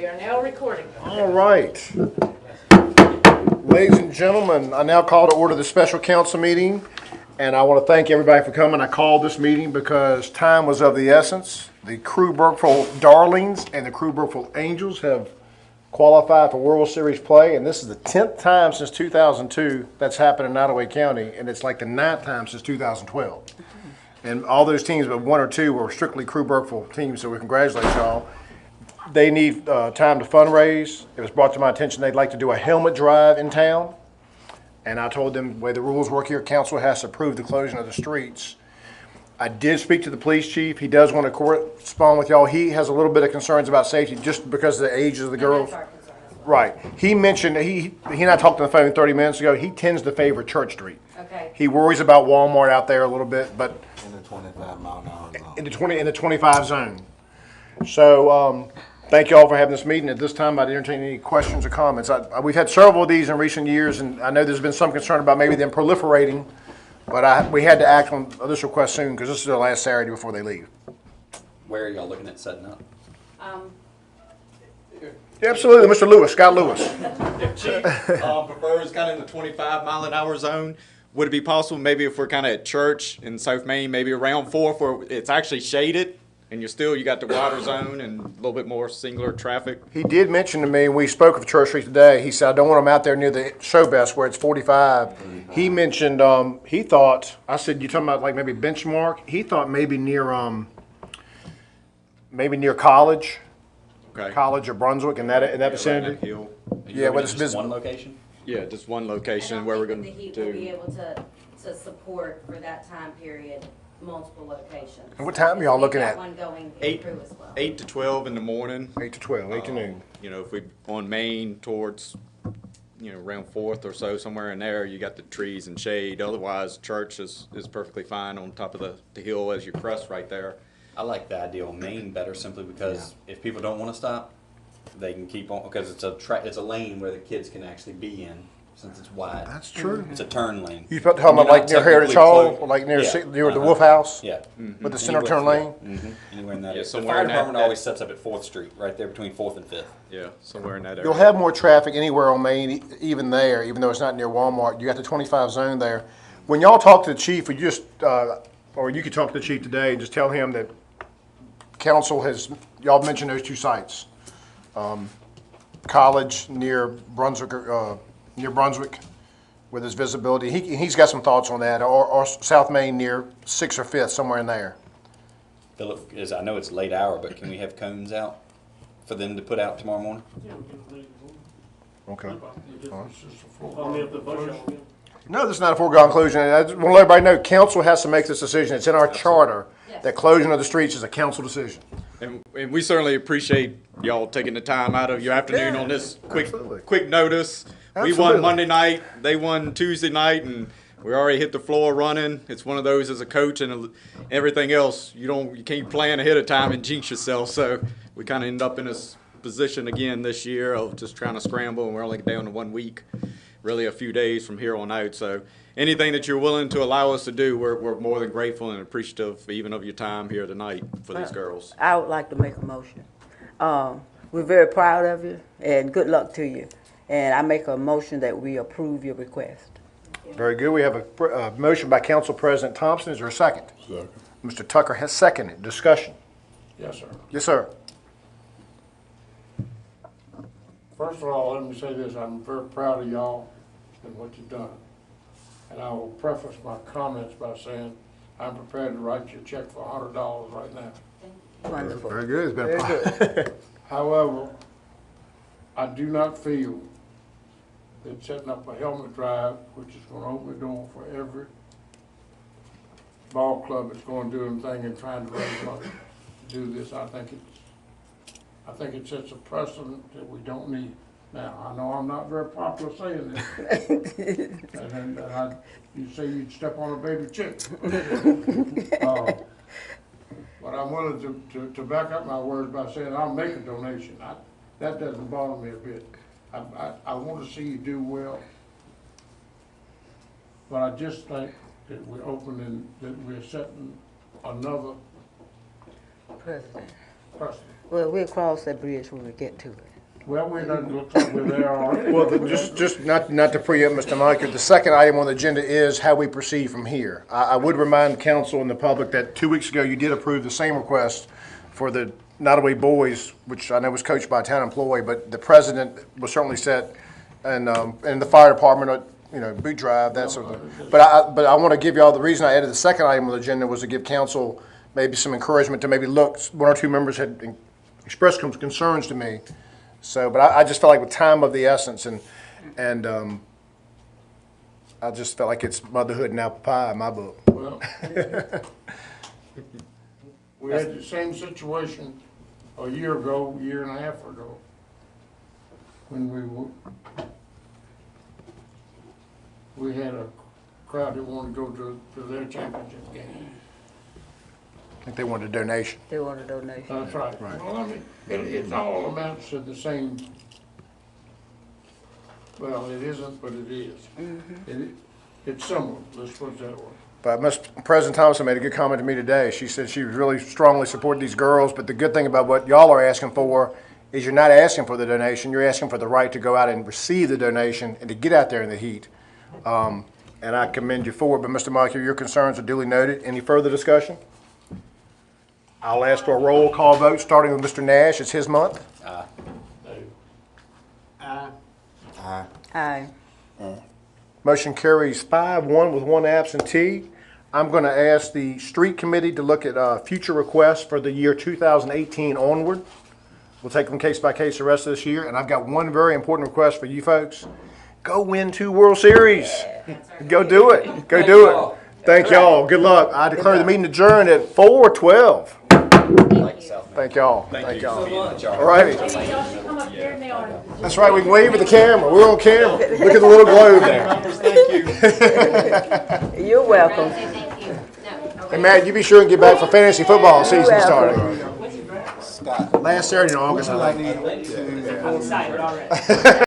We are now recording. All right. Ladies and gentlemen, I now call to order the special council meeting, and I want to thank everybody for coming. I called this meeting because time was of the essence. The Crew Burkeville Darlings and the Crew Burkeville Angels have qualified for World Series play, and this is the 10th time since 2002 that's happened in Nottoway County, and it's like the 9th time since 2012. And all those teams, but one or two, were strictly Crew Burkeville teams, so we congratulate y'all. They need time to fundraise. It was brought to my attention they'd like to do a helmet drive in town. And I told them the way the rules work here, council has to approve the closing of the streets. I did speak to the police chief. He does want to correspond with y'all. He has a little bit of concerns about safety just because of the ages of the girls. Right. He mentioned, he and I talked on the phone 30 minutes ago. He tends to favor Church Street. Okay. He worries about Walmart out there a little bit, but In the 25 mile an hour zone. in the 25 zone. So, thank you all for having this meeting. At this time, I'd entertain any questions or comments. We've had several of these in recent years, and I know there's been some concern about maybe them proliferating, but we had to act on this request soon because this is their last Saturday before they leave. Where are y'all looking at setting up? Yeah, absolutely, Mr. Lewis, Scott Lewis. If Chief prefers kind of in the 25 mile an hour zone, would it be possible maybe if we're kind of at Church in South Main, maybe around 4th where it's actually shaded and you got the water zone and a little bit more singular traffic? He did mention to me, we spoke of Church Street today, he said, I don't want them out there near the show best where it's 45. He mentioned, he thought, I said, you talking about like maybe Benchmark? He thought maybe near College. Okay. College or Brunswick in that Right vicinity. that hill. Yeah, where it's just visible. one location? Yeah, just one I location don't where we're think going the heat to will be do. able to support for that time period multiple locations. And what time are y'all looking We've at? got one going 8 through as well. 8 to 12 in the morning. 8 to 12, 8 to noon. You know, if we on Main towards, around 4th or so, somewhere in there, you got the trees and shade. Otherwise, Church is perfectly fine on top of the hill as you crest right there. I like the idea on Main better simply because if people don't want to stop, they can keep on, because it's a lane where the kids can actually be in since it's wide. That's true. It's a turn lane. You talking about like near Heritage Hall, or like near the Wolf House? Yeah. With the center turn lane? Anywhere in that Yeah, area. The somewhere fire in that- department always sets up at 4th Street, right there between 4th and 5th. Yeah, somewhere in that area. You'll have more traffic anywhere on Main, even there, even though it's not near Walmart. You got the 25 zone there. When y'all talk to the chief, or you could talk to the chief today and just tell him that council y'all mentioned those two sites. College near Brunswick, with his visibility. He's got some thoughts on that, or South Main near 6th or 5th, somewhere in there. Philip, I know it's late hour, but can we have cones out for them to put out tomorrow morning? Okay. Only if the budget. No, this is not a foregone conclusion. I just want to let everybody know, council has to make this decision. It's in our charter that closing of the streets is a council decision. And we certainly appreciate y'all taking the time out of your afternoon on this absolutely. quick notice. We Absolutely. won Monday night, they won Tuesday night, and we already hit the floor running. It's one of those as a coach and everything else. You can't plan ahead of time and jinx yourself. So we kind of end up in this position again this year of just trying to scramble, and we're only down to 1 week, really a few days from here on out. So anything that you're willing to allow us to do, we're more than grateful and appreciative even of your time here tonight for these girls. I would like to make a motion. We're very proud of you, and good luck to you. And I make a motion that we approve your request. Very good. We have a motion by Council President Thompson. Is there a second? Second. Mr. Tucker has seconded. Discussion. Yes, sir. Yes, sir. First of all, let me say this, I'm very proud of y'all and what you've done. And I will preface my comments by saying, I'm prepared to write you a check for $100 right now. Wonderful. Very good. It's been a problem. However, I do not feel that setting up a helmet drive, which is gonna open the door for every ball club that's gonna do anything and trying to raise money to do this, I think it sets a precedent that we don't need. Now, I know I'm not very popular saying this. And you say you'd step on a baby chick. But I'm willing to back up my words by saying I'll make a donation. That doesn't bother me a bit. I want to see you do well. But I just think that we're opening, that we're setting another President. precedent. Well, we'll cross that bridge when we get to it. Well, we don't look like we're there already. Well, just not to preempt Mr. Moniker, the second item on the agenda is how we proceed from here. I would remind council and the public that 2 weeks ago, you did approve the same request for the Nottaway boys, which I know was coached by a town employee, but the president was certainly set, and the fire department, boot drive, that sort of thing. But I want to give y'all, the reason I added the second item on the agenda was to give council maybe some encouragement to maybe look. One or two members had expressed concerns to me. So, but I just felt like with time of the essence, and I just felt like it's motherhood and apple pie in my book. Well, we had the same situation a year and a half ago, when we had a crowd that wanted to go to their championship game. I think they wanted a donation. They want a donation. That's right. Well, I mean, it all amounts to the same, well, it isn't, but it is. It's similar, let's put it that way. But President Thompson made a good comment to me today. She said she was really strongly supporting these girls, but the good thing about what y'all are asking for is you're not asking for the donation, you're asking for the right to go out and receive the donation and to get out there in the heat. And I commend you for it, but Mr. Moniker, your concerns are duly noted. Any further discussion? I'll ask for a roll call vote, starting with Mr. Nash. It's his month. Aye. Motion carries 5-1 with one absentee. I'm going to ask the street committee to look at future requests for the year 2018 onward. We'll take them case by case the rest of this year. And I've got one very important request for you folks. Go win 2 World Series. Go do it. Go do it. Thank y'all. Good luck. I declare the meeting adjourned at 4:12. Thank y'all. Thank y'all. All righty. That's right. We can wave at the camera. We're on camera. Look at the little globe there. You're welcome. Thank you. No. Hey, Matt, you be sure and get back for fantasy football season welcome. starting. Last Saturday in August, I think. I'm excited already.